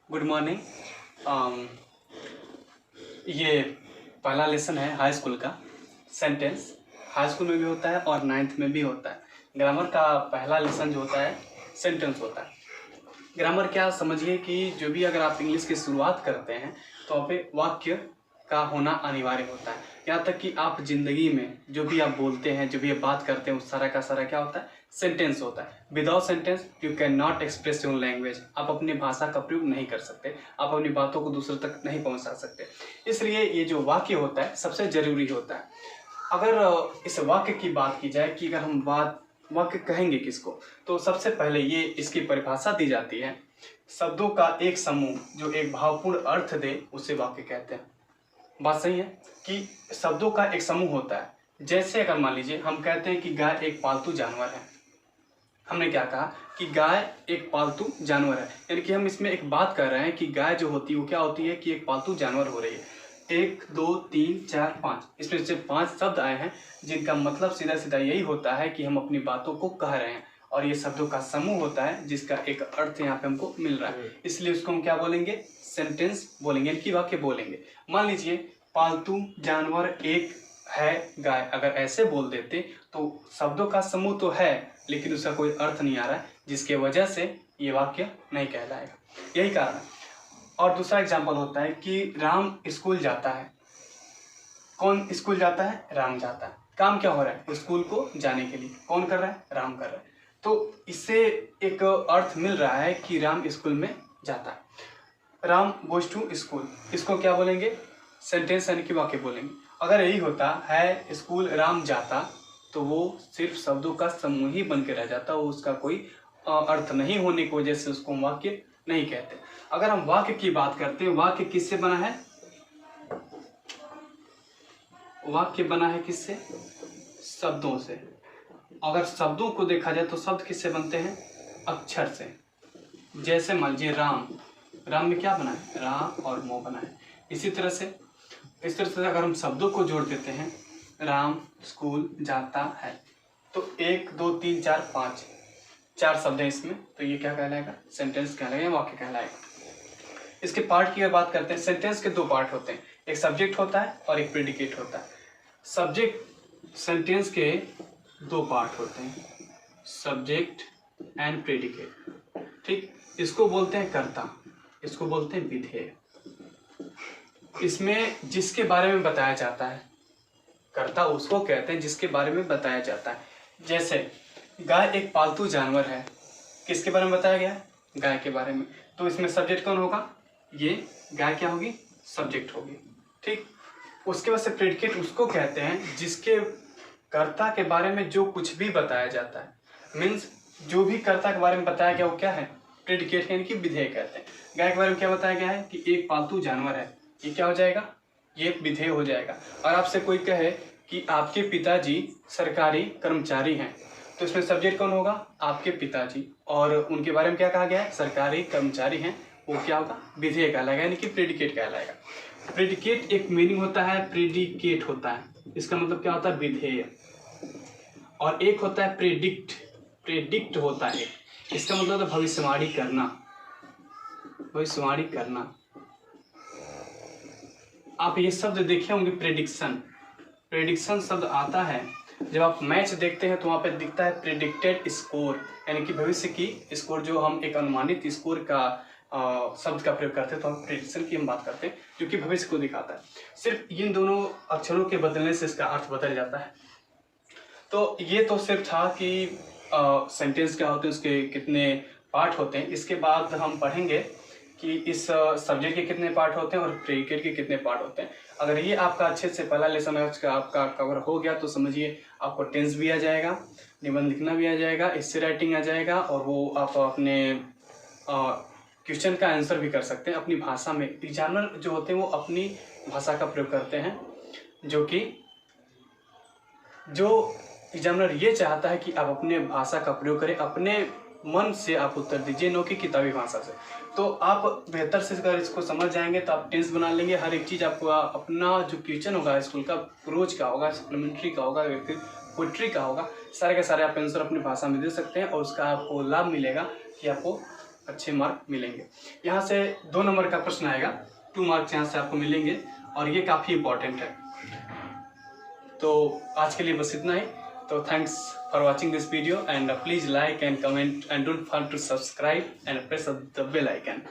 Good morning. ये पहला lesson है हाई स्कूल का। सेंटेंस हाई स्कूल में भी होता है और नाइन्थ में भी होता है। ग्रामर का पहला लेसन जो होता है सेंटेंस होता है। ग्रामर क्या समझिए कि जो भी अगर आप इंग्लिश की शुरुआत करते हैं तो वहाँ पे वाक्य का होना अनिवार्य होता है। यहाँ तक कि आप जिंदगी में जो भी आप बोलते हैं, जो भी आप बात करते हैं, उस सारा का सारा क्या होता है? सेंटेंस होता है। Without sentence you can not express your language. आप अपनी भाषा का प्रयोग नहीं कर सकते, आप अपनी बातों को दूसरों तक नहीं पहुंचा सकते। इसलिए ये जो वाक्य होता है सबसे जरूरी होता है। अगर इस वाक्य की बात की जाए कि अगर हम वाक्य कहेंगे किसको, तो सबसे पहले ये इसकी परिभाषा दी जाती है। शब्दों का एक समूह जो एक भावपूर्ण अर्थ दे उसे वाक्य कहते हैं। बात सही है कि शब्दों का एक समूह होता है। जैसे अगर मान लीजिए हम कहते हैं कि गाय एक पालतू जानवर है। हमने क्या कहा कि गाय एक पालतू जानवर है, यानी कि हम इसमें एक बात कर रहे हैं कि गाय जो होती है वो क्या होती है कि एक पालतू जानवर हो रही है। 1 2 3 4 5 इसमें से 5 शब्द आए हैं जिनका मतलब सीधा सीधा यही होता है कि हम अपनी बातों को कह रहे हैं और ये शब्दों का समूह होता है जिसका एक अर्थ यहाँ पे हमको मिल रहा है। इसलिए उसको हम क्या बोलेंगे? सेंटेंस बोलेंगे, यानी कि वाक्य बोलेंगे। मान लीजिए पालतू जानवर एक है गाय, अगर ऐसे बोल देते तो शब्दों का समूह तो है लेकिन उसका कोई अर्थ नहीं आ रहा है, जिसके वजह से ये वाक्य नहीं कहलाएगा। यही कारण है। और दूसरा एग्जाम्पल होता है कि राम स्कूल जाता है। कौन स्कूल जाता है? राम जाता है। काम क्या हो रहा है? स्कूल को जाने के लिए। कौन कर रहा है? राम कर रहा है। तो इससे एक अर्थ मिल रहा है कि राम स्कूल में जाता है। राम गोज टू स्कूल, इसको क्या बोलेंगे? सेंटेंस यानी कि वाक्य बोलेंगे। अगर यही होता है स्कूल राम जाता तो वो सिर्फ शब्दों का समूह ही बन के रह जाता, वो उसका कोई अर्थ नहीं होने की वजह से उसको हम वाक्य नहीं कहते। अगर हम वाक्य की बात करते हैं, वाक्य किससे बना है? वाक्य बना है किससे? शब्दों से। अगर शब्दों को देखा जाए तो शब्द किससे बनते हैं? अक्षर से। जैसे मान लीजिए राम, राम में क्या बना है? राम और मो बना है। इसी तरह से इस तरह से अगर हम शब्दों को जोड़ देते हैं, राम स्कूल जाता है, तो 1 2 3 4 5 4 शब्द हैं इसमें, तो ये क्या कहलाएगा? सेंटेंस कहलाएगा, वाक्य कहलाएगा। इसके पार्ट की अगर बात करते हैं, सेंटेंस के 2 पार्ट होते हैं, एक सब्जेक्ट होता है और एक प्रेडिकेट होता है। सब्जेक्ट सेंटेंस के 2 पार्ट होते हैं, सब्जेक्ट एंड प्रेडिकेट। ठीक, इसको बोलते हैं कर्ता, इसको बोलते हैं विधेय। इसमें जिसके बारे में बताया जाता है, कर्ता उसको कहते हैं जिसके बारे में बताया जाता है। जैसे गाय एक पालतू जानवर है, किसके बारे में बताया गया है? गाय के बारे में। तो इसमें सब्जेक्ट कौन होगा? ये गाय क्या होगी? सब्जेक्ट होगी। ठीक, उसके बाद से प्रेडिकेट उसको कहते हैं जिसके कर्ता के बारे में जो कुछ भी बताया जाता है, मीन्स जो भी कर्ता के बारे में बताया गया वो क्या है? प्रेडिकेट, यानी कि विधेय कहते हैं। गाय के बारे में क्या बताया गया है कि एक पालतू जानवर है, ये क्या हो जाएगा? ये विधेय हो जाएगा। और आपसे कोई कहे कि आपके पिताजी सरकारी कर्मचारी हैं, तो इसमें सब्जेक्ट कौन होगा? आपके पिताजी, और उनके बारे में क्या कहा गया है? सरकारी कर्मचारी हैं, वो क्या होगा? विधेय कहलाएगा, यानी कि प्रेडिकेट कहलाएगा। प्रेडिकेट एक मीनिंग होता है, प्रेडिकेट होता है, इसका मतलब क्या होता है? विधेय। और एक होता है प्रेडिक्ट, प्रेडिक्ट होता है, इसका मतलब होता है भविष्यवाणी करना, भविष्यवाणी करना। आप ये शब्द देखे होंगे, प्रेडिक्शन। प्रेडिक्शन शब्द आता है जब आप मैच देखते हैं तो वहाँ पे दिखता है प्रेडिक्टेड स्कोर, यानी कि भविष्य की स्कोर, जो हम एक अनुमानित स्कोर का शब्द का प्रयोग करते हैं तो हम प्रेडिक्शन की हम बात करते हैं, जो कि भविष्य को दिखाता है। सिर्फ इन दोनों अक्षरों के बदलने से इसका अर्थ बदल जाता है। तो ये तो सिर्फ था कि सेंटेंस क्या होते हैं, उसके कितने पार्ट होते हैं। इसके बाद हम पढ़ेंगे कि इस सब्जेक्ट के कितने पार्ट होते हैं और प्रेडिकेट के कितने पार्ट होते हैं। अगर ये आपका अच्छे से पहला लेसन आपका कवर हो गया तो समझिए आपको टेंस भी आ जाएगा, निबंध लिखना भी आ जाएगा, इससे राइटिंग आ जाएगा, और वो आप अपने क्वेश्चन का आंसर भी कर सकते हैं अपनी भाषा में। एग्जामिनर जो होते हैं वो अपनी भाषा का प्रयोग करते हैं, जो एग्जामिनर ये चाहता है कि आप अपने भाषा का प्रयोग करें, अपने मन से आप उत्तर दीजिए, न कि किताबी भाषा से। तो आप बेहतर से अगर इसको समझ जाएंगे तो आप टेंस बना लेंगे। हर एक चीज़ आपको अपना जो क्वेश्चन होगा स्कूल का, रोज का होगा, सप्लीमेंट्री का होगा, पोइट्री का होगा, सारे के सारे आप आंसर अपनी भाषा में दे सकते हैं और उसका आपको लाभ मिलेगा कि आपको अच्छे मार्क मिलेंगे। यहाँ से 2 नंबर का प्रश्न आएगा, 2 मार्क्स यहाँ से आपको मिलेंगे और ये काफ़ी इंपॉर्टेंट है। तो आज के लिए बस इतना ही। तो thanks for watching this video and please like and comment and don't forget to subscribe and press the bell icon.